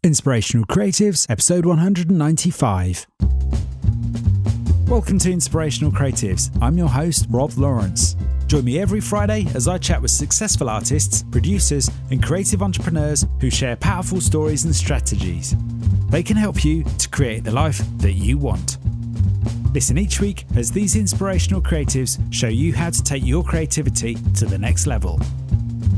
Inspirational Creatives, episode 195. Welcome to Inspirational Creatives. I'm your host, Rob Lawrence. Join me every Friday as I chat with successful artists, producers, and creative entrepreneurs who share powerful stories and strategies. They can help you to create the life that you want. Listen each week as these inspirational creatives show you how to take your creativity to the next level.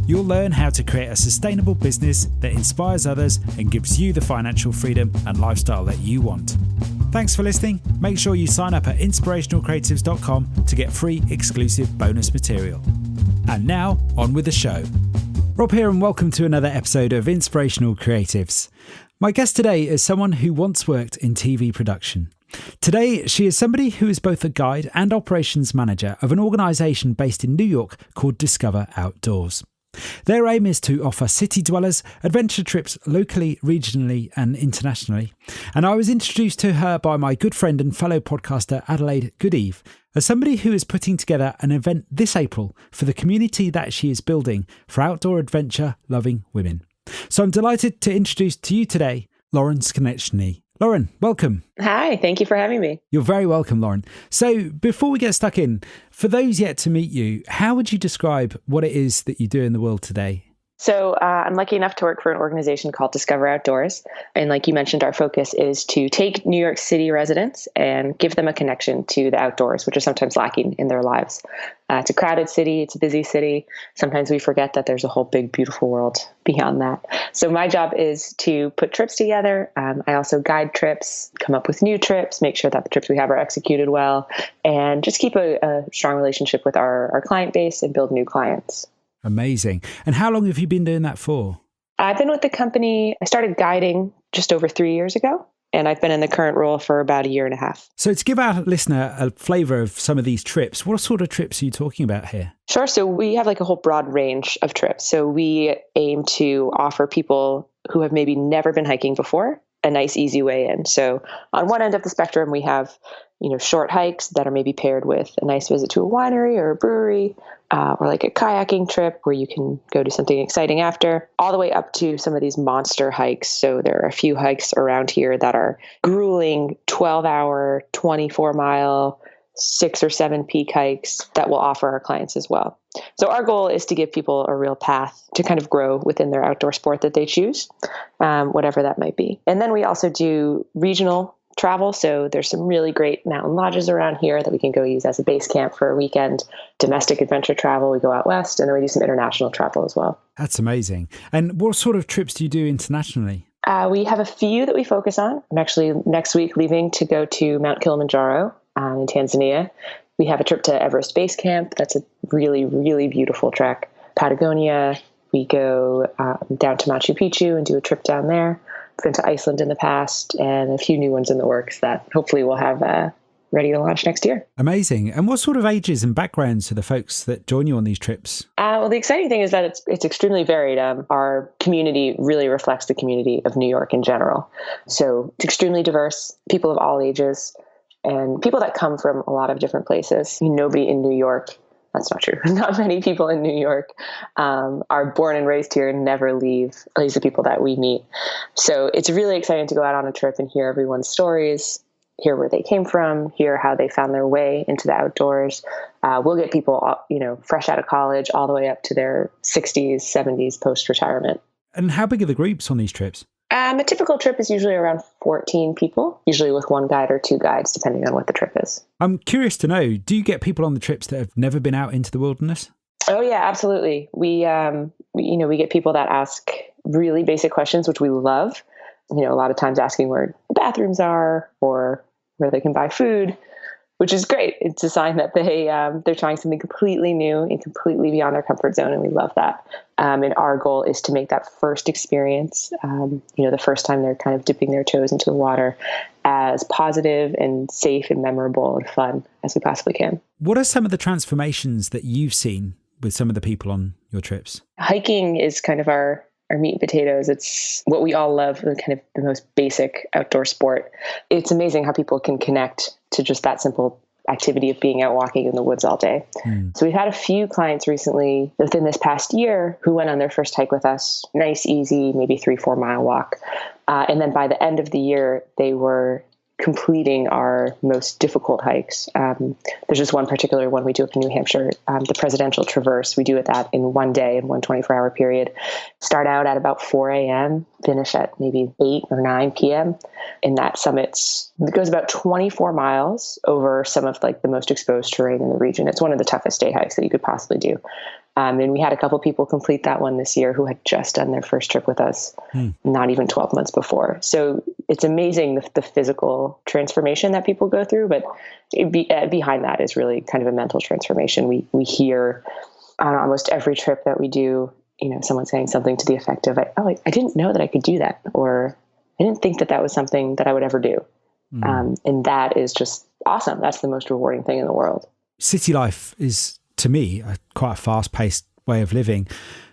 You'll learn how to create a sustainable business that inspires others and gives you the financial freedom and lifestyle that you want. Thanks for listening. Make sure you sign up at inspirationalcreatives.com to get free exclusive bonus material. And now, on with the show. Rob here, and welcome to another episode of Inspirational Creatives. My guest today is someone who once worked in TV production. Today, she is somebody who is both a guide and operations manager of an organisation based in New York called Discover Outdoors. Their aim is to offer city dwellers adventure trips locally, regionally and internationally. And I was introduced to her by my good friend and fellow podcaster Adelaide Goodeve as somebody who is putting together an event this April for the community that she is building for outdoor adventure loving women. So I'm delighted to introduce to you today Lauren Skonieczny. Lauren, welcome. Hi, thank you for having me. You're very welcome, Lauren. So before we get stuck in, for those yet to meet you, how would you describe what it is that you do in the world today? So I'm lucky enough to work for an organization called Discover Outdoors. And like you mentioned, our focus is to take New York City residents and give them a connection to the outdoors, which is sometimes lacking in their lives. It's a crowded city. It's a busy city. Sometimes we forget that there's a whole big, beautiful world beyond that. So my job is to put trips together. I also guide trips, come up with new trips, make sure that the trips we have are executed well, and just keep a strong relationship with our client base and build new clients. Amazing. And how long have you been doing that for? I've been with the company. I started guiding just over 3 years ago, and I've been in the current role for about a year and a half. So to give our listener a flavour of some of these trips, what sort of trips are you talking about here? Sure. So we have like a whole broad range of trips. So we aim to offer people who have maybe never been hiking before a nice, easy way in. So on one end of the spectrum, we have, short hikes that are maybe paired with a nice visit to a winery or a brewery, or like a kayaking trip where you can go do something exciting after, all the way up to some of these monster hikes. So there are a few hikes around here that are grueling 12-hour, 24-mile, 6 or 7 peak hikes that we'll offer our clients as well. So our goal is to give people a real path to kind of grow within their outdoor sport that they choose, whatever that might be. And then we also do regional travel. So there's some really great mountain lodges around here that we can go use as a base camp for a weekend. Domestic adventure travel, we go out west, and then we do some international travel as well. That's amazing. And what sort of trips do you do internationally? We have a few that we focus on. I'm actually next week leaving to go to Mount Kilimanjaro in Tanzania. We have a trip to Everest Base Camp. That's a really, really beautiful trek. Patagonia. We go down to Machu Picchu and do a trip down there. Been to Iceland in the past, and a few new ones in the works that hopefully we'll have ready to launch next year. Amazing. And what sort of ages and backgrounds are the folks that join you on these trips? Well, the exciting thing is that it's extremely varied. Our community really reflects the community of New York in general. So it's extremely diverse, people of all ages, and people that come from a lot of different places. Nobody in New York, that's not true. Not many people in New York are born and raised here and never leave, at least the people that we meet. So it's really exciting to go out on a trip and hear everyone's stories, hear where they came from, hear how they found their way into the outdoors. We'll get people, fresh out of college all the way up to their 60s, 70s post-retirement. And how big are the groups on these trips? A typical trip is usually around 14 people, usually with one guide or two guides, depending on what the trip is. I'm curious to know, do you get people on the trips that have never been out into the wilderness? Oh, yeah, absolutely. We get people that ask really basic questions, which we love. A lot of times asking where the bathrooms are or where they can buy food, which is great. It's a sign that they're trying something completely new and completely beyond their comfort zone, and we love that. And our goal is to make that first experience, the first time they're kind of dipping their toes into the water, as positive and safe and memorable and fun as we possibly can. What are some of the transformations that you've seen with some of the people on your trips? Hiking is kind of our meat and potatoes. It's what we all love, kind of the most basic outdoor sport. It's amazing how people can connect to just that simple activity of being out walking in the woods all day. So we've had a few clients recently within this past year who went on their first hike with us. Nice, easy, maybe 3-4 mile walk. And then by the end of the year, they were completing our most difficult hikes. There's just one particular one we do up in New Hampshire, the Presidential Traverse. We do it that in one day, in one 24-hour period. Start out at about 4 a.m., finish at maybe 8 or 9 p.m. And that it goes about 24 miles over some of like the most exposed terrain in the region. It's one of the toughest day hikes that you could possibly do. And we had a couple people complete that one this year who had just done their first trip with us, not even 12 months before. So it's amazing the physical transformation that people go through, but behind that is really kind of a mental transformation. We hear on almost every trip that we do, someone saying something to the effect of, I didn't know that I could do that, or I didn't think that was something that I would ever do. And that is just awesome. That's the most rewarding thing in the world. City life is, to me, quite a fast-paced way of living.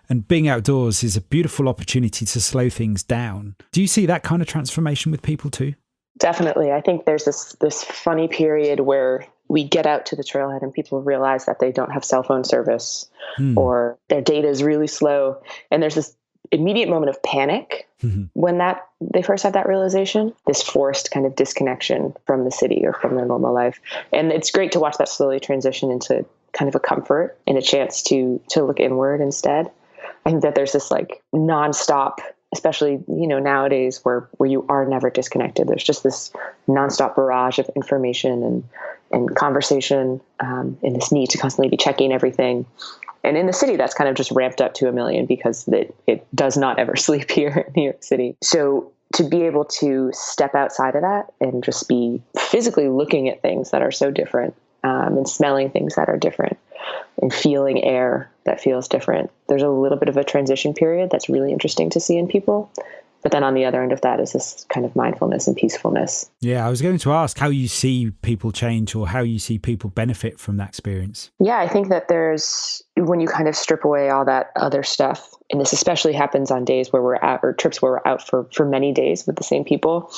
And being outdoors is a beautiful opportunity to slow things down. Do you see that kind of transformation with people too? Definitely. I think there's this funny period where we get out to the trailhead and people realize that they don't have cell phone service or their data is really slow. And there's this immediate moment of panic when they first have that realization, this forced kind of disconnection from the city or from their normal life. And it's great to watch that slowly transition into kind of a comfort and a chance to look inward instead. I think that there's this like nonstop, especially, nowadays where you are never disconnected. There's just this nonstop barrage of information and conversation, and this need to constantly be checking everything. And in the city, that's kind of just ramped up to a million because it does not ever sleep here in New York City. So to be able to step outside of that and just be physically looking at things that are so different, and smelling things that are different, and feeling air that feels different. There's a little bit of a transition period that's really interesting to see in people. But then on the other end of that is this kind of mindfulness and peacefulness. Yeah, I was going to ask how you see people change or how you see people benefit from that experience. Yeah, I think that when you kind of strip away all that other stuff, and this especially happens on days where we're out or trips where we're out for many days with the same people,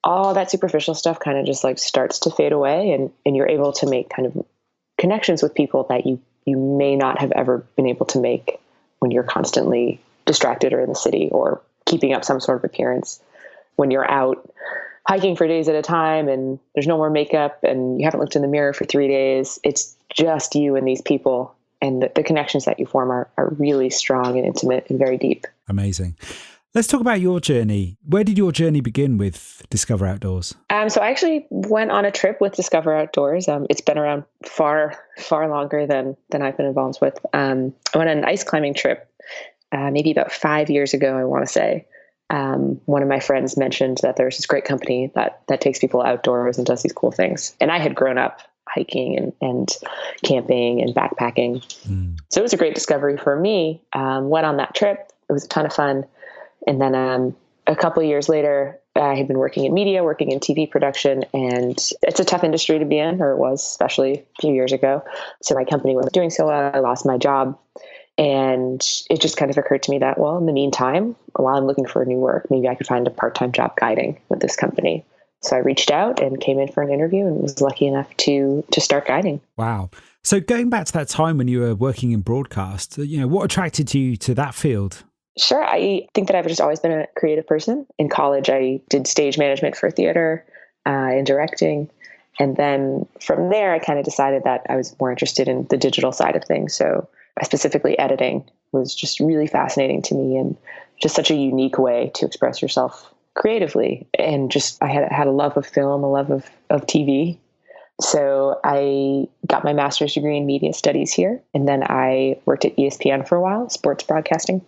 all that superficial stuff kind of just like starts to fade away, and you're able to make kind of connections with people that you may not have ever been able to make when you're constantly distracted or in the city or keeping up some sort of appearance. When you're out hiking for days at a time and there's no more makeup and you haven't looked in the mirror for 3 days, it's just you and these people. And the connections that you form are really strong and intimate and very deep. Amazing. Let's talk about your journey. Where did your journey begin with Discover Outdoors? So I actually went on a trip with Discover Outdoors. It's been around far, far longer than I've been involved with. I went on an ice climbing trip maybe about 5 years ago, I want to say. One of my friends mentioned that there's this great company that takes people outdoors and does these cool things. And I had grown up hiking and camping and backpacking. So it was a great discovery for me. Went on that trip. It was a ton of fun. And then a couple of years later, I had been working in media, working in TV production, and it's a tough industry to be in, or it was, especially a few years ago. So my company wasn't doing so well. I lost my job. And it just kind of occurred to me that, well, in the meantime, while I'm looking for new work, maybe I could find a part-time job guiding with this company. So I reached out and came in for an interview and was lucky enough to start guiding. Wow. So going back to that time when you were working in broadcast, what attracted you to that field? Sure. I think that I've just always been a creative person. In college, I did stage management for theater and directing. And then from there, I kind of decided that I was more interested in the digital side of things. So specifically editing was just really fascinating to me and just such a unique way to express yourself creatively. And just I had a love of film, a love of TV. So I got my master's degree in media studies here. And then I worked at ESPN for a while, sports broadcasting.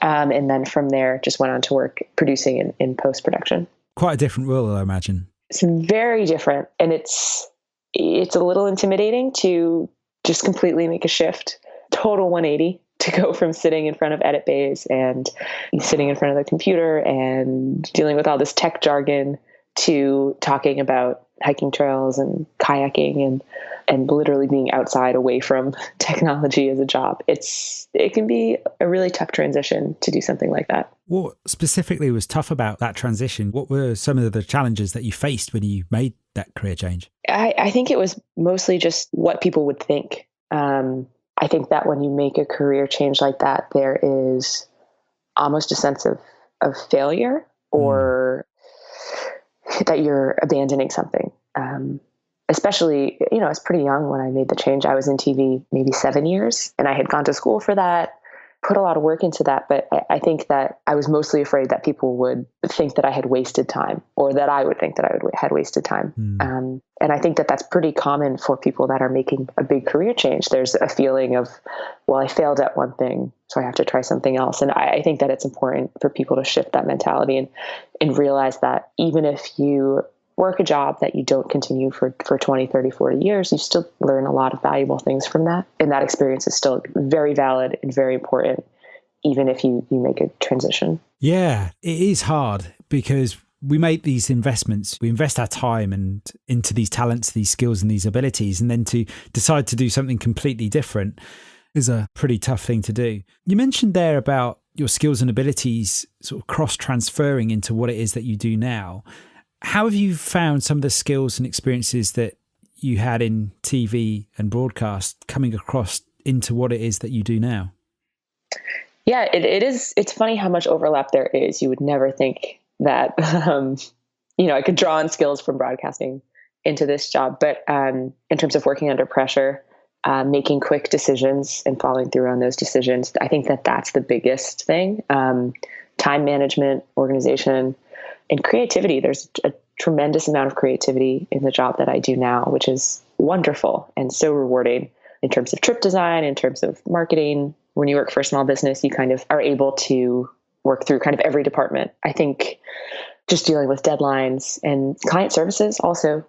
And then from there, just went on to work producing in post-production. Quite a different world, I imagine. It's very different. And it's a little intimidating to just completely make a shift, total 180, to go from sitting in front of edit bays and sitting in front of the computer and dealing with all this tech jargon to talking about hiking trails and kayaking and literally being outside away from technology as a job. It can be a really tough transition to do something like that. What specifically was tough about that transition? What were some of the challenges that you faced when you made that career change? I think it was mostly just what people would think. I think that when you make a career change like that, there is almost a sense of failure or that you're abandoning something. Especially, I was pretty young when I made the change. I was in TV maybe 7 years, and I had gone to school for that, put a lot of work into that. But I think that I was mostly afraid that people would think that I had wasted time, or that I would think that had wasted time. And I think that that's pretty common for people that are making a big career change. There's a feeling of, well, I failed at one thing, so I have to try something else. And I think that it's important for people to shift that mentality and realize that even if you work a job that you don't continue for 20, 30, 40 years, you still learn a lot of valuable things from that. And that experience is still very valid and very important, even if you make a transition. Yeah, it is hard because we make these investments, we invest our time and into these talents, these skills and these abilities, and then to decide to do something completely different is a pretty tough thing to do. You mentioned there about your skills and abilities sort of cross-transferring into what it is that you do now. How have you found some of the skills and experiences that you had in TV and broadcast coming across into what it is that you do now? Yeah, it is. It's funny how much overlap there is. You would never think that, I could draw on skills from broadcasting into this job. But in terms of working under pressure, making quick decisions and following through on those decisions, I think that that's the biggest thing. Time management, organization, and creativity. There's a tremendous amount of creativity in the job that I do now, which is wonderful and so rewarding in terms of trip design, in terms of marketing. When you work for a small business, you kind of are able to work through kind of every department. I think just dealing with deadlines and client services also,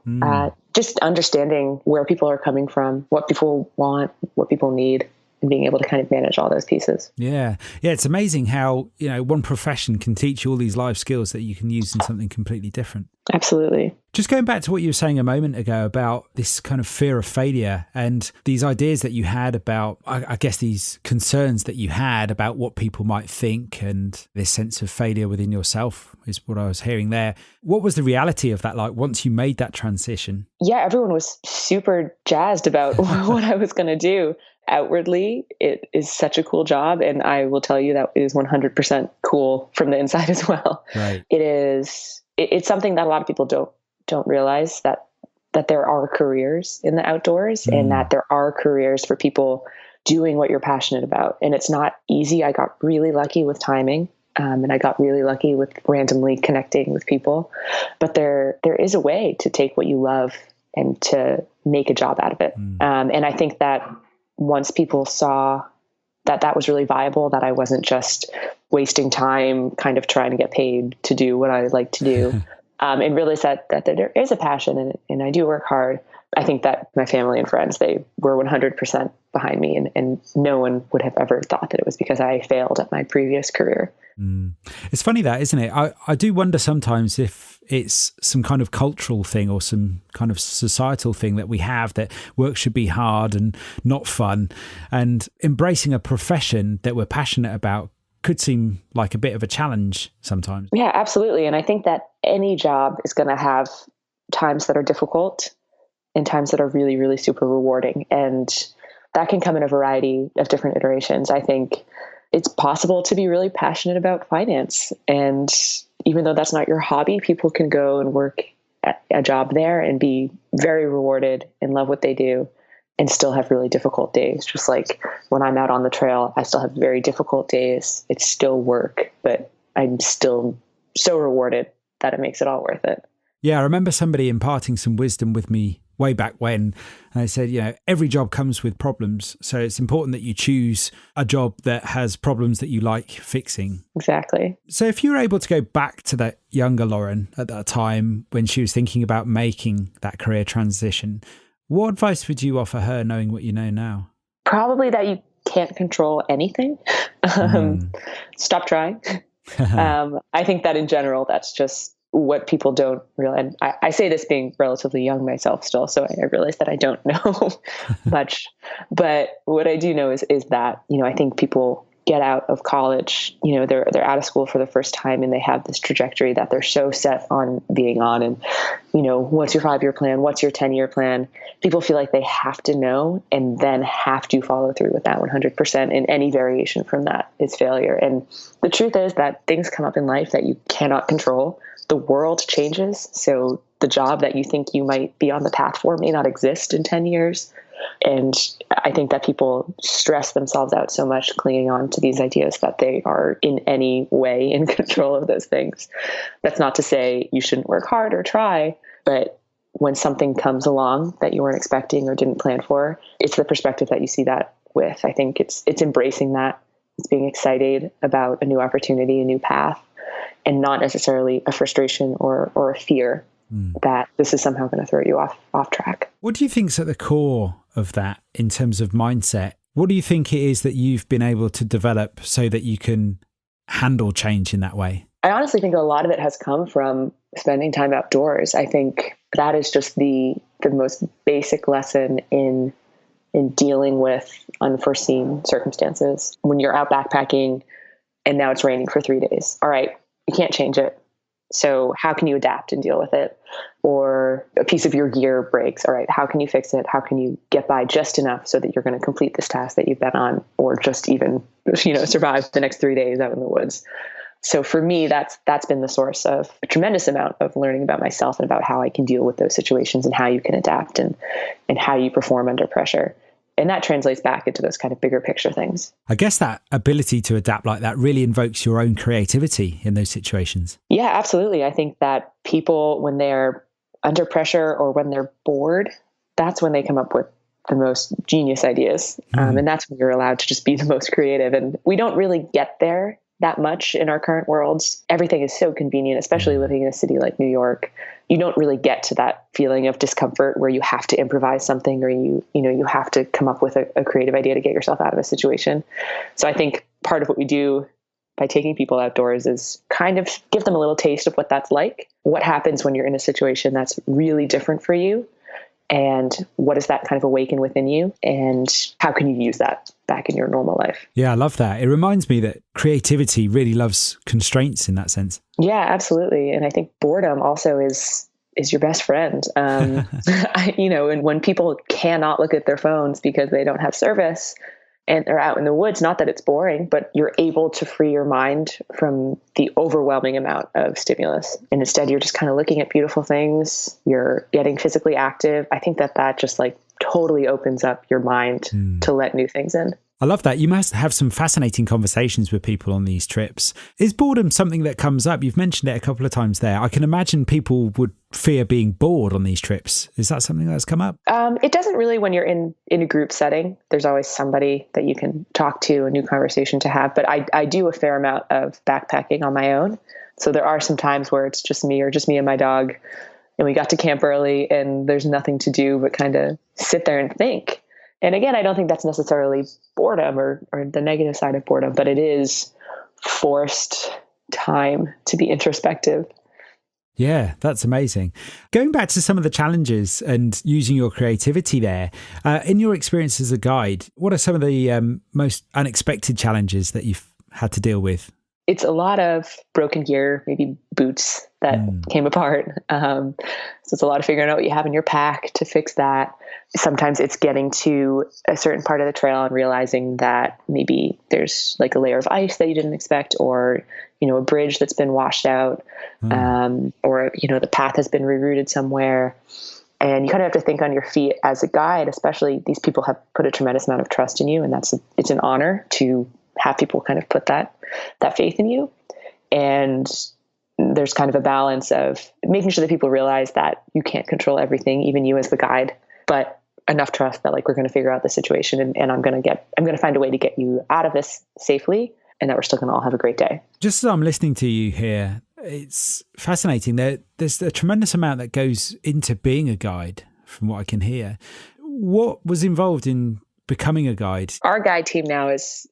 just understanding where people are coming from, what people want, what people need, and being able to kind of manage all those pieces. Yeah. It's amazing how, one profession can teach you all these life skills that you can use in something completely different. Absolutely. Just going back to what you were saying a moment ago about this kind of fear of failure and these ideas that you had about, I guess, these concerns that you had about what people might think and this sense of failure within yourself is what I was hearing there. What was the reality of that like once you made that transition? Yeah, everyone was super jazzed about what I was going to do. Outwardly, it is such a cool job. And I will tell you that it is 100% cool from the inside as well. Right. It's something that a lot of people don't realize that there are careers in the outdoors and that there are careers for people doing what you're passionate about. And it's not easy. I got really lucky with timing. And I got really lucky with randomly connecting with people, but there is a way to take what you love and to make a job out of it. And I think that once people saw that that was really viable, that I wasn't just wasting time kind of trying to get paid to do what I like to do, and realized that there is a passion and I do work hard. I think that my family and friends, they were 100% behind me, and no one would have ever thought that it was because I failed at my previous career. It's funny that, isn't it? I do wonder sometimes if it's some kind of cultural thing or some kind of societal thing that we have, that work should be hard and not fun, and embracing a profession that we're passionate about could seem like a bit of a challenge sometimes. Yeah, absolutely. And I think that any job is going to have times that are difficult and times that are really, really super rewarding. And that can come in a variety of different iterations. I think it's possible to be really passionate about finance. And even though that's not your hobby, people can go and work at a job there and be very rewarded and love what they do and still have really difficult days. Just like when I'm out on the trail, I still have very difficult days. It's still work, but I'm still so rewarded that it makes it all worth it. Yeah, I remember somebody imparting some wisdom with me way back when. And I said, every job comes with problems. So it's important that you choose a job that has problems that you like fixing. Exactly. So if you were able to go back to that younger Lauren at that time when she was thinking about making that career transition, what advice would you offer her knowing what you know now? Probably that you can't control anything. Stop trying. I think that in general, that's just what people don't realize. I say this being relatively young myself still, so I realize that I don't know much. But what I do know is that, I think people get out of college, they're out of school for the first time and they have this trajectory that they're so set on being on. And what's your 5-year plan? What's your 10-year plan? People feel like they have to know and then have to follow through with that 100%. And any variation from that is failure. And the truth is that things come up in life that you cannot control. The world changes. So the job that you think you might be on the path for may not exist in 10 years. And I think that people stress themselves out so much clinging on to these ideas that they are in any way in control of those things. That's not to say you shouldn't work hard or try, but when something comes along that you weren't expecting or didn't plan for, it's the perspective that you see that with. I think it's embracing that. It's being excited about a new opportunity, a new path, and not necessarily a frustration or a fear that this is somehow going to throw you off track. What do you think's at the core of that in terms of mindset? What do you think it is that you've been able to develop so that you can handle change in that way? I honestly think a lot of it has come from spending time outdoors. I think that is just the most basic lesson in dealing with unforeseen circumstances. When you're out backpacking and now it's raining for 3 days, all right, you can't change it. So how can you adapt and deal with it? Or a piece of your gear breaks. All right, how can you fix it? How can you get by just enough so that you're going to complete this task that you've been on, or just even, survive the next 3 days out in the woods? So for me, that's been the source of a tremendous amount of learning about myself and about how I can deal with those situations and how you can adapt and how you perform under pressure. And that translates back into those kind of bigger picture things. I guess that ability to adapt like that really invokes your own creativity in those situations. Yeah, absolutely. I think that people, when they're under pressure or when they're bored, that's when they come up with the most genius ideas. And that's when you're allowed to just be the most creative. And we don't really get there that much in our current worlds. Everything is so convenient, especially living in a city like New York. You don't really get to that feeling of discomfort where you have to improvise something or you have to come up with a creative idea to get yourself out of a situation. So I think part of what we do by taking people outdoors is kind of give them a little taste of what that's like. What happens when you're in a situation that's really different for you? And what does that kind of awaken within you? And how can you use that back in your normal life? Yeah, I love that. It reminds me that creativity really loves constraints in that sense. Yeah, absolutely. And I think boredom also is your best friend. And when people cannot look at their phones because they don't have service and they're out in the woods, not that it's boring, but you're able to free your mind from the overwhelming amount of stimulus. And instead, you're just kind of looking at beautiful things. You're getting physically active. I think that just totally opens up your mind to let new things in. I love that. You must have some fascinating conversations with people on these trips. Is boredom something that comes up? You've mentioned it a couple of times there. I can imagine people would fear being bored on these trips. Is that something that's come up? It doesn't really when you're in a group setting. There's always somebody that you can talk to, a new conversation to have. But I do a fair amount of backpacking on my own. So there are some times where it's just me and my dog. And we got to camp early and there's nothing to do but kind of sit there and think. And again, I don't think that's necessarily boredom or the negative side of boredom, but it is forced time to be introspective. Yeah, that's amazing. Going back to some of the challenges and using your creativity there, in your experience as a guide, what are some of the most unexpected challenges that you've had to deal with? It's a lot of broken gear, maybe boots that came apart. So it's a lot of figuring out what you have in your pack to fix that. Sometimes it's getting to a certain part of the trail and realizing that maybe there's like a layer of ice that you didn't expect, or, a bridge that's been washed out, or, the path has been rerouted somewhere. And you kind of have to think on your feet as a guide, especially these people have put a tremendous amount of trust in you. And it's an honor to have people kind of put that faith in you. And there's kind of a balance of making sure that people realize that you can't control everything, even you as the guide, but enough trust that we're going to figure out the situation and I'm going to find a way to get you out of this safely and that we're still going to all have a great day. Just as I'm listening to you here, it's fascinating. There's a tremendous amount that goes into being a guide from what I can hear. What was involved in becoming a guide? Our guide team now it's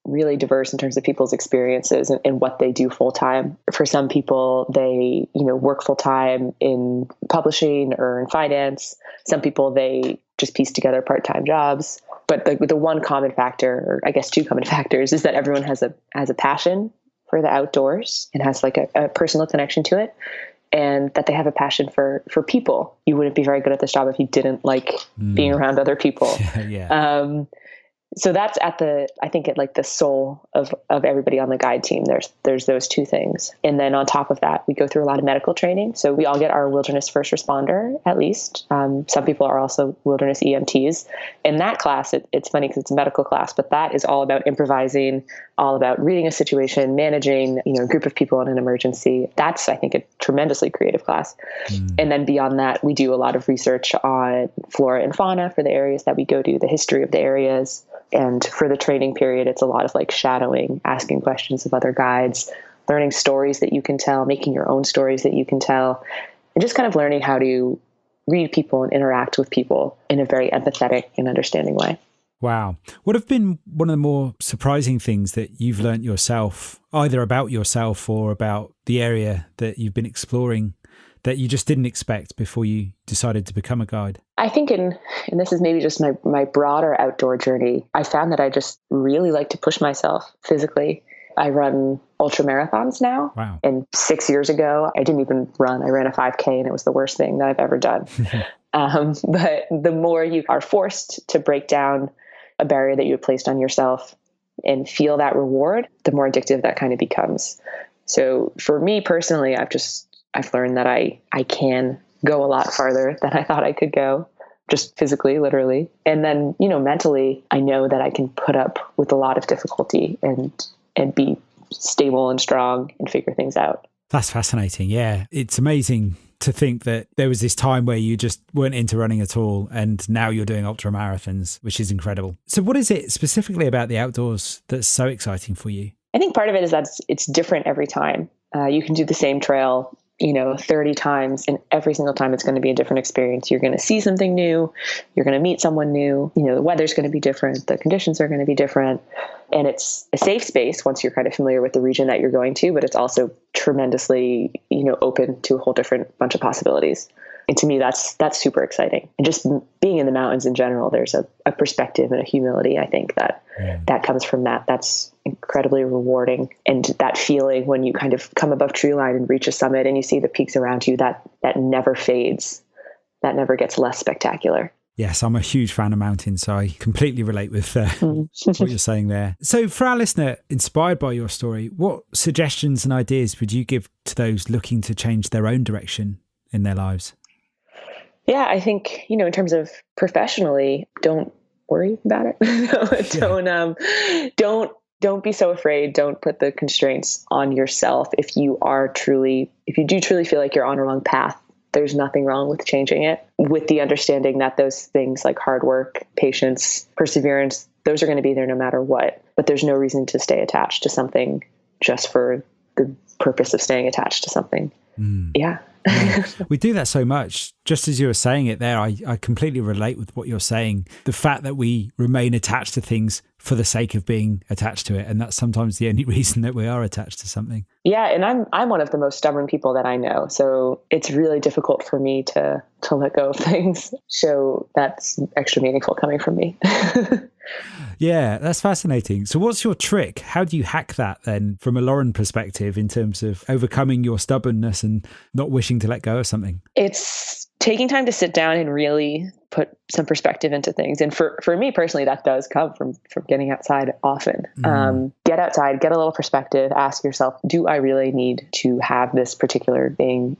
really diverse in terms of people's experiences and what they do full time. For some people, they, work full time in publishing or in finance. Some people, they just piece together part-time jobs. But the one common factor, or I guess two common factors, is that everyone has a passion for the outdoors and has a personal connection to it. and that they have a passion for people. You wouldn't be very good at this job if you didn't like being around other people. Yeah. So that's I think at like the soul of everybody on the guide team. There's those two things. And then on top of that, we go through a lot of medical training. So we all get our wilderness first responder, at least. Some people are also wilderness EMTs. In that class, it's funny because it's a medical class, but that is all about improvising, all about reading a situation, managing, a group of people in an emergency. That's, I think, a tremendously creative class. And then beyond that, we do a lot of research on flora and fauna for the areas that we go to, the history of the areas. And for the training period, it's a lot of like shadowing, asking questions of other guides, learning stories that you can tell, making your own stories that you can tell, and just kind of learning how to read people and interact with people in a very empathetic and understanding way. Wow. What have been one of the more surprising things that you've learned yourself, either about yourself or about the area that you've been exploring, that you just didn't expect before you decided to become a guide? I think and this is maybe just my broader outdoor journey, I found that I just really like to push myself physically. I run ultra marathons now. Wow. And 6 years ago, I didn't even run. I ran a 5K and it was the worst thing that I've ever done. But the more you are forced to break down a barrier that you had placed on yourself and feel that reward, the more addictive that kind of becomes. So for me personally, I've learned that I can go a lot farther than I thought I could go, just physically, literally. And then, mentally, I know that I can put up with a lot of difficulty and be stable and strong and figure things out. That's fascinating. Yeah. It's amazing to think that there was this time where you just weren't into running at all, and now you're doing ultra marathons, which is incredible. So what is it specifically about the outdoors that's so exciting for you? I think part of it is that it's different every time. You can do the same trail 30 times, and every single time it's going to be a different experience. You're going to see something new. You're going to meet someone new. The weather's going to be different. The conditions are going to be different. And it's a safe space once you're kind of familiar with the region that you're going to, but it's also tremendously, open to a whole different bunch of possibilities. And to me, that's super exciting. And just being in the mountains in general, there's a perspective and a humility, I think, that comes from that. That's incredibly rewarding. And that feeling when you kind of come above tree line and reach a summit and you see the peaks around you, that never fades. That never gets less spectacular. Yes, I'm a huge fan of mountains, so I completely relate with what you're saying there. So for our listener, inspired by your story, what suggestions and ideas would you give to those looking to change their own direction in their lives? Yeah, I think, in terms of professionally, don't worry about it. Don't be so afraid. Don't put the constraints on yourself. If you do truly feel like you're on a wrong path, there's nothing wrong with changing it, with the understanding that those things like hard work, patience, perseverance, those are going to be there no matter what. But there's no reason to stay attached to something just for the purpose of staying attached to something. Yeah. Yeah. We do that so much. Just as you were saying it there, I completely relate with what you're saying. The fact that we remain attached to things for the sake of being attached to it. And that's sometimes the only reason that we are attached to something. Yeah. And I'm one of the most stubborn people that I know. So it's really difficult for me to let go of things. So that's extra meaningful coming from me. Yeah, that's fascinating. So what's your trick? How do you hack that then from a Lauren perspective in terms of overcoming your stubbornness and not wishing to let go of something? It's taking time to sit down and really put some perspective into things. And for me personally, that does come from getting outside often. Get outside, get a little perspective, ask yourself, do I really need to have this particular thing,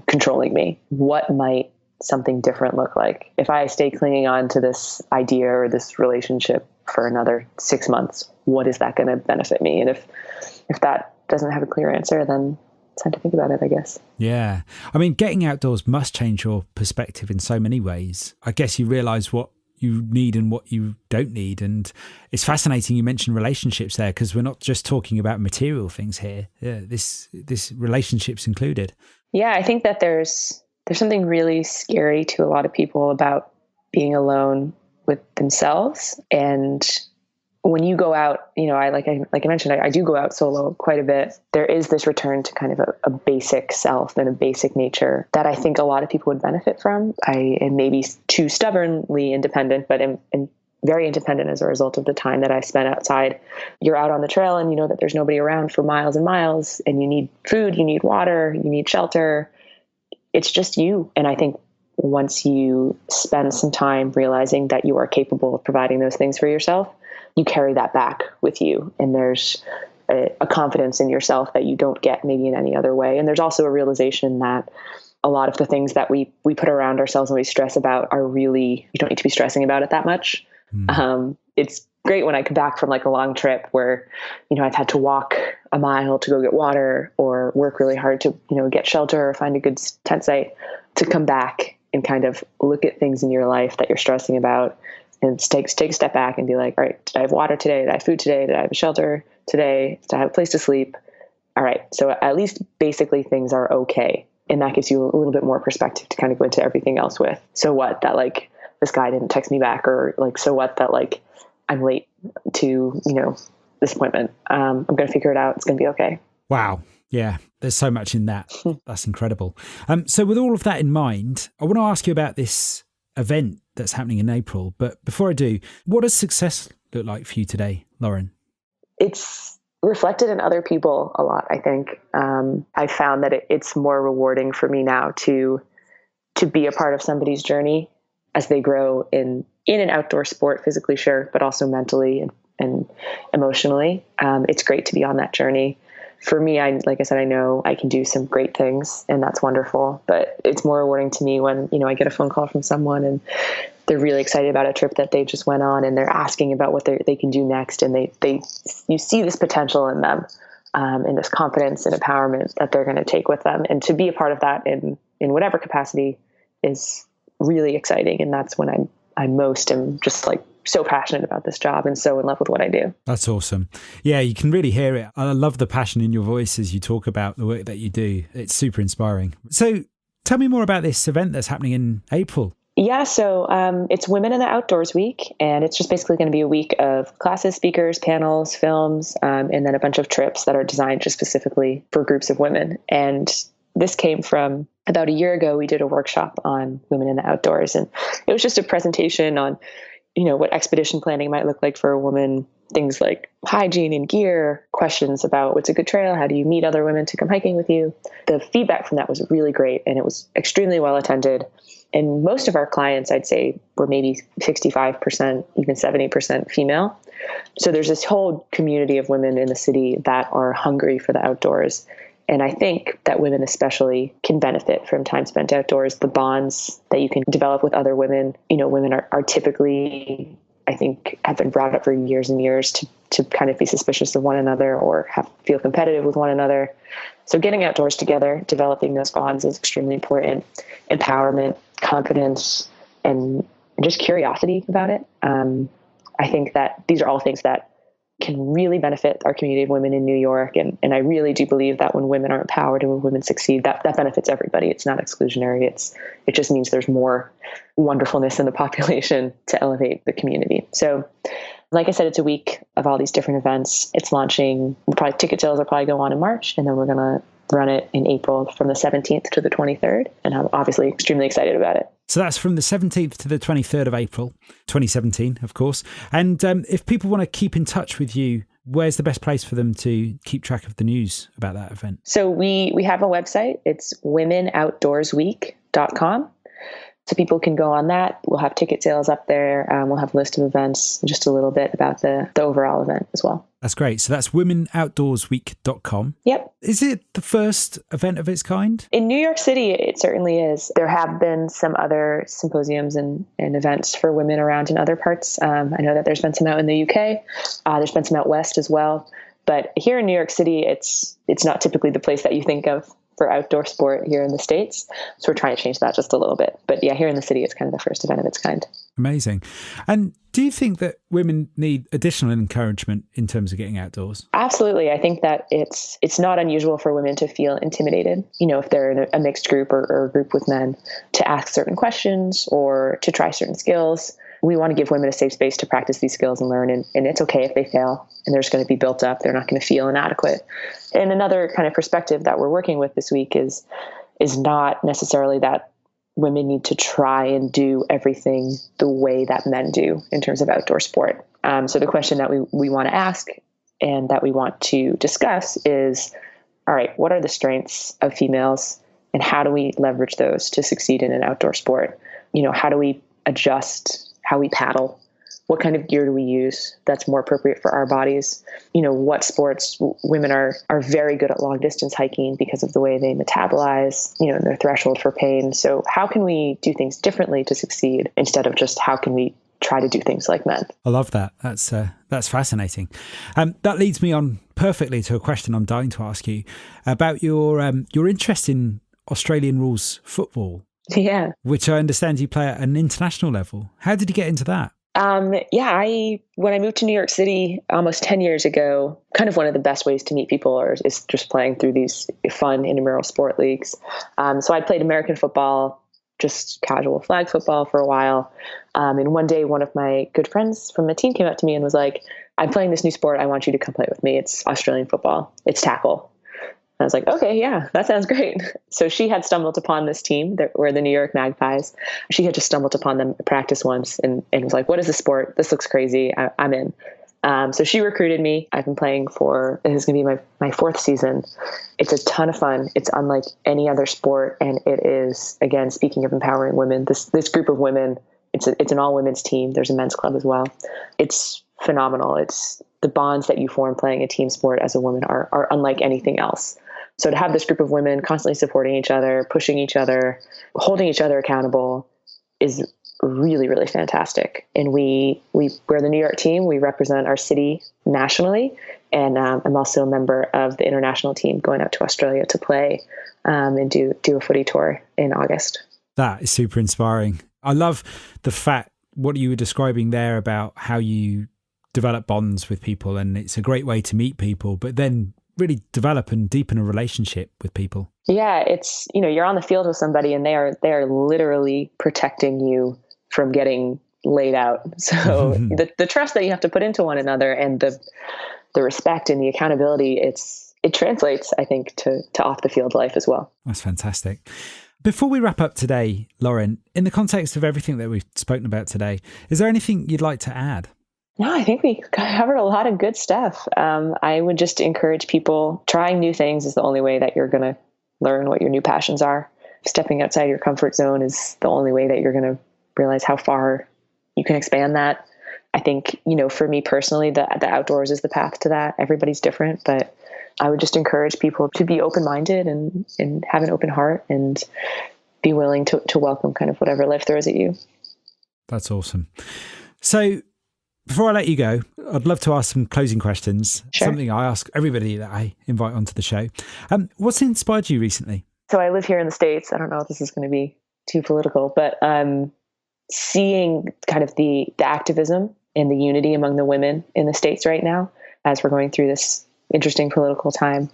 controlling me? What might something different look like? If I stay clinging on to this idea or this relationship for another 6 months, what is that going to benefit me? And if that doesn't have a clear answer, then it's time to think about it, I guess. Yeah. I mean, getting outdoors must change your perspective in so many ways. I guess you realize what you need and what you don't need. And it's fascinating you mentioned relationships there, because we're not just talking about material things here. Yeah, this relationships included. Yeah, I think that there's something really scary to a lot of people about being alone with themselves. And when you go out, like I mentioned, I do go out solo quite a bit. There is this return to kind of a basic self and a basic nature that I think a lot of people would benefit from. I am maybe too stubbornly independent, but am very independent as a result of the time that I spent outside. You're out on the trail and you know that there's nobody around for miles and miles, and you need food, you need water, you need shelter. it's just you. And I think once you spend some time realizing that you are capable of providing those things for yourself, you carry that back with you. And there's a confidence in yourself that you don't get maybe in any other way. And there's also a realization that a lot of the things that we put around ourselves and we stress about are really, you don't need to be stressing about it that much. It's great when I come back from like a long trip where, I've had to walk a mile to go get water or work really hard to, get shelter or find a good tent site, to come back and kind of look at things in your life that you're stressing about and take a step back and be like, all right, did I have water today? Did I have food today? Did I have a shelter today? Did I have a place to sleep? All right. So at least basically things are okay. And that gives you a little bit more perspective to kind of go into everything else with. So what, that like this guy didn't text me back, or like, so what, that like I'm late to, this appointment. I'm going to figure it out. It's going to be okay. Wow. Yeah. There's so much in that. That's incredible. So with all of that in mind, I want to ask you about this event that's happening in April. But before I do, what does success look like for you today, Lauren? It's reflected in other people a lot, I think. I found that it's more rewarding for me now to be a part of somebody's journey as they grow in an outdoor sport, physically, sure, but also mentally and emotionally. It's great to be on that journey. For me, like I said, I know I can do some great things, and that's wonderful. But it's more rewarding to me when, I get a phone call from someone and they're really excited about a trip that they just went on, and they're asking about what they can do next. And you see this potential in them, and this confidence and empowerment that they're going to take with them. And to be a part of that in whatever capacity is really exciting. And that's when I'm most am just like so passionate about this job and so in love with what I do. That's awesome. Yeah, you can really hear it. I love the passion in your voice as you talk about the work that you do. It's super inspiring. So tell me more about this event that's happening in April. Yeah, so it's Women in the Outdoors Week, and it's just basically going to be a week of classes, speakers, panels, films, and then a bunch of trips that are designed just specifically for groups of women. And this came from about a year ago. We did a workshop on women in the outdoors, and it was just a presentation on, what expedition planning might look like for a woman, things like hygiene and gear, questions about what's a good trail, how do you meet other women to come hiking with you. The feedback from that was really great, and it was extremely well attended. And most of our clients, I'd say, were maybe 65%, even 70% female. So there's this whole community of women in the city that are hungry for the outdoors. And I think that women especially can benefit from time spent outdoors, the bonds that you can develop with other women. Women are typically, I think, have been brought up for years and years to kind of be suspicious of one another or feel competitive with one another. So getting outdoors together, developing those bonds is extremely important. Empowerment, confidence, and just curiosity about it. I think that these are all things that can really benefit our community of women in New York. And I really do believe that when women are empowered and when women succeed, that benefits everybody. It's not exclusionary. It just means there's more wonderfulness in the population to elevate the community. So like I said, it's a week of all these different events. It's launching, ticket sales will probably go on in March, and then we're going to run it in April from the 17th to the 23rd. And I'm obviously extremely excited about it. So that's from the 17th to the 23rd of April, 2017, of course. And if people want to keep in touch with you, where's the best place for them to keep track of the news about that event? So we have a website. It's womenoutdoorsweek.com. So people can go on that. We'll have ticket sales up there. We'll have a list of events, just a little bit about the overall event as well. That's great. So that's womenoutdoorsweek.com. Yep. Is it the first event of its kind? In New York City, it certainly is. There have been some other symposiums and events for women around in other parts. I know that there's been some out in the UK. There's been some out west as well. But here in New York City, it's not typically the place that you think of for outdoor sport here in the States. So we're trying to change that just a little bit. But yeah, here in the city, it's kind of the first event of its kind. Amazing. And do you think that women need additional encouragement in terms of getting outdoors? Absolutely. I think that it's not unusual for women to feel intimidated, if they're in a mixed group or a group with men, to ask certain questions or to try certain skills. We want to give women a safe space to practice these skills and learn. And it's okay if they fail, and they're just going to be built up. They're not going to feel inadequate. And another kind of perspective that we're working with this week is not necessarily that women need to try and do everything the way that men do in terms of outdoor sport. So the question that we want to ask and that we want to discuss is, all right, what are the strengths of females And how do we leverage those to succeed in an outdoor sport? How do we adjust how we paddle? What kind of gear do we use that's more appropriate for our bodies? What sports women are very good at long distance hiking because of the way they metabolize, and their threshold for pain. So how can we do things differently to succeed instead of just how can we try to do things like men? I love that. That's fascinating. That leads me on perfectly to a question I'm dying to ask you about your interest in Australian rules football. Yeah. Which I understand you play at an international level. How did you get into that? When I moved to New York City almost 10 years ago, kind of one of the best ways to meet people is just playing through these fun intramural sport leagues. So I played American football, just casual flag football for a while. And one day, one of my good friends from the team came up to me and was like, I'm playing this new sport. I want you to come play with me. It's Australian football. It's tackle. I was like, okay, yeah, that sounds great. So she had stumbled upon this team that were the New York Magpies. She had just stumbled upon them at practice once and was like, what is this sport? This looks crazy. I'm in. So she recruited me. I've been playing this is going to be my fourth season. It's a ton of fun. It's unlike any other sport. And it is, again, speaking of empowering women, this group of women, it's an all women's team. There's a men's club as well. It's phenomenal. It's the bonds that you form playing a team sport as a woman are unlike anything else. So to have this group of women constantly supporting each other, pushing each other, holding each other accountable is really, really fantastic. And we're the New York team. We represent our city nationally. And I'm also a member of the international team going out to Australia to play and do a footy tour in August. That is super inspiring. I love the fact what you were describing there about how you develop bonds with people, and it's a great way to meet people, but then really develop and deepen a relationship with people. Yeah, it's, you're on the field with somebody and they are literally protecting you from getting laid out. So the trust that you have to put into one another and the respect and the accountability, it translates, I think, to off the field life as well. That's fantastic. Before we wrap up today, Lauren, in the context of everything that we've spoken about today, is there anything you'd like to add? No, I think we covered a lot of good stuff. I would just encourage people, trying new things is the only way that you're going to learn what your new passions are. Stepping outside your comfort zone is the only way that you're going to realize how far you can expand that. I think, for me personally, the outdoors is the path to that. Everybody's different, but I would just encourage people to be open-minded and have an open heart and be willing to welcome kind of whatever life throws at you. That's awesome. So before I let you go, I'd love to ask some closing questions. Sure. Something I ask everybody that I invite onto the show. What's inspired you recently? So I live here in the States. I don't know if this is going to be too political, but seeing kind of the activism and the unity among the women in the States right now, as we're going through this interesting political time,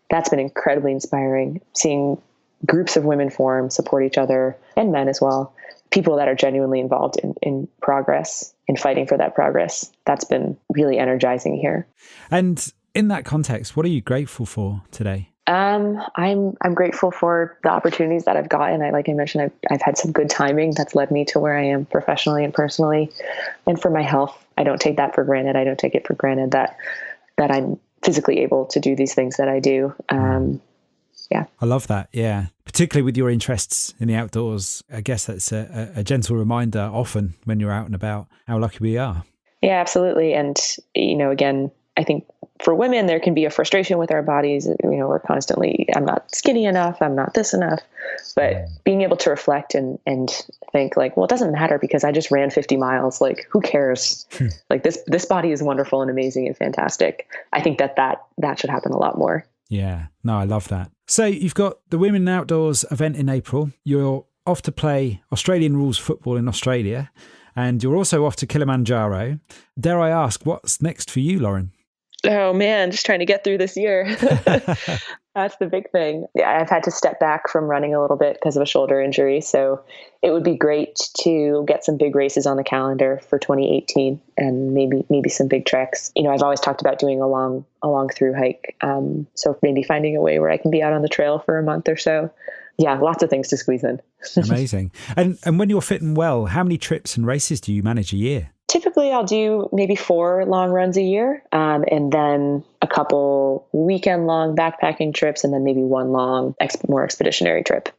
that's been incredibly inspiring. Seeing groups of women form, support each other, and men as well. People that are genuinely involved in progress, in fighting for that progress. That's been really energizing here. And in that context, what are you grateful for today? I'm grateful for the opportunities that I've gotten. Like I mentioned, I've had some good timing that's led me to where I am professionally and personally. And for my health, I don't take that for granted. I don't take it for granted that I'm physically able to do these things that I do. Yeah. I love that. Yeah. Particularly with your interests in the outdoors. I guess that's a gentle reminder often when you're out and about how lucky we are. Yeah, absolutely. And, again, I think for women, there can be a frustration with our bodies. We're constantly, I'm not skinny enough. I'm not this enough. But being able to reflect and think like, well, it doesn't matter because I just ran 50 miles. Like, who cares? Like this body is wonderful and amazing and fantastic. I think that should happen a lot more. Yeah, no, I love that. So you've got the Women Outdoors event in April. You're off to play Australian rules football in Australia, and you're also off to Kilimanjaro. Dare I ask, what's next for you, Lauren? Oh man, just trying to get through this year. That's the big thing. Yeah, I've had to step back from running a little bit because of a shoulder injury. So it would be great to get some big races on the calendar for 2018 and maybe some big treks. I've always talked about doing a long through hike. So maybe finding a way where I can be out on the trail for a month or so. Yeah, lots of things to squeeze in. Amazing. And when you're fit and well, how many trips and races do you manage a year? Typically, I'll do maybe 4 long runs a year, and then a couple weekend-long backpacking trips, and then maybe one long, more expeditionary trip.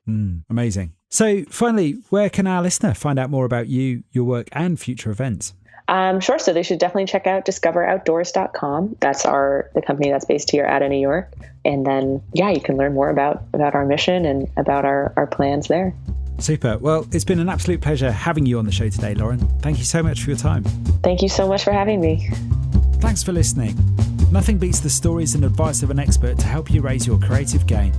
Amazing. So finally, where can our listener find out more about you, your work, and future events? Sure. So they should definitely check out discoveroutdoors.com. That's the company that's based here out of New York. And then, you can learn more about our mission and about our plans there. Super. Well, it's been an absolute pleasure having you on the show today, Lauren. Thank you so much for your time. Thank you so much for having me. Thanks for listening. Nothing beats the stories and advice of an expert to help you raise your creative game.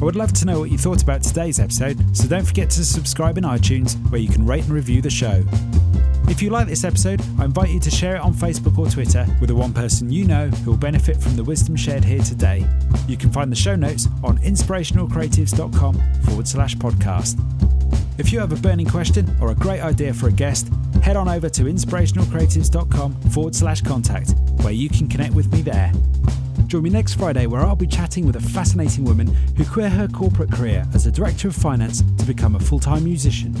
I would love to know what you thought about today's episode, so don't forget to subscribe in iTunes, where you can rate and review the show. If you like this episode, I invite you to share it on Facebook or Twitter with the one person you know who will benefit from the wisdom shared here today. You can find the show notes on inspirationalcreatives.com/podcast. If you have a burning question or a great idea for a guest, head on over to inspirationalcreatives.com/contact, where you can connect with me there. Join me next Friday, where I'll be chatting with a fascinating woman who quit her corporate career as a director of finance to become a full-time musician.